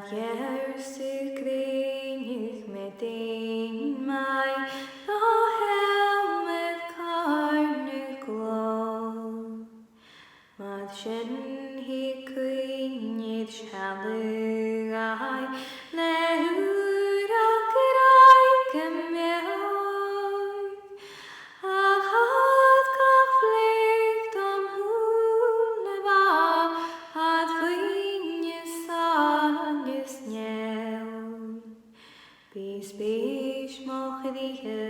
dheàrrsadh grèine madainn Màigh dá sheòmair càrnadh glòir. Sin cuimhn sealladh àigh le ùrachd go mheòir. Gach fleadh dom thuaidh fuinn neòil. Bidh spèis mo chridhe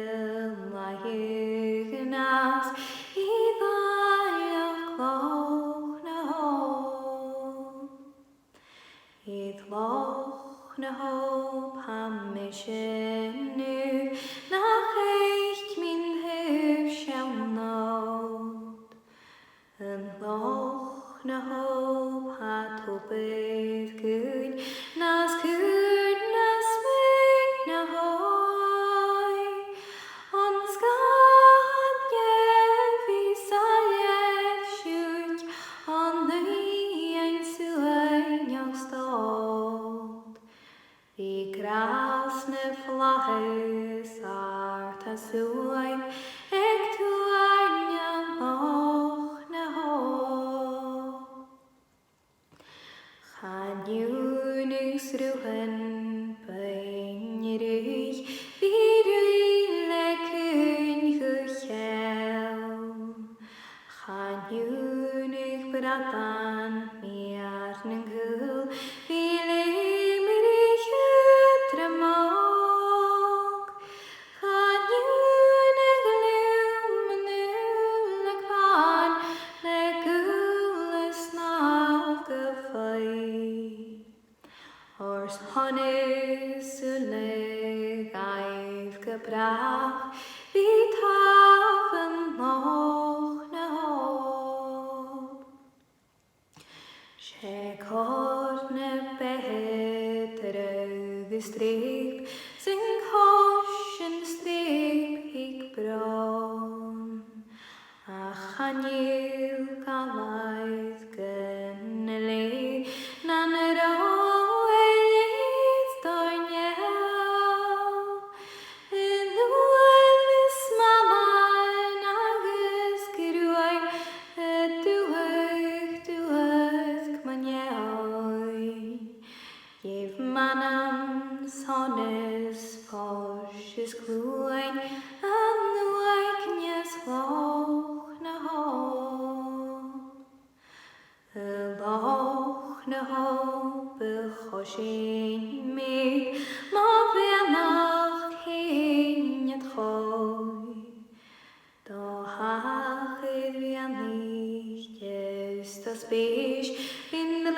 ghnàths I Loch naomh ha maise nach cuimhn sealladh. Loch naomh ha tuar-neul ghnàths mheòir. Sàilladh shùil madainn Bhí grás na fleadh h-òigh ag tuar-neul Loch Chainiúnach srúhan bainneúich bhí le cuimhn go cheann. Chainiúnach madainn mheòir na ngúil bhí àigh go brach bhí taobh Loch sé càrnadh beithe agus tríoch san chosin stríoch ag brón. A chainiúil go laidhe go laidhe na fuinn Loch bechosin mig má bheannach chéine chói. Dá àigh bheannaigh spèis in the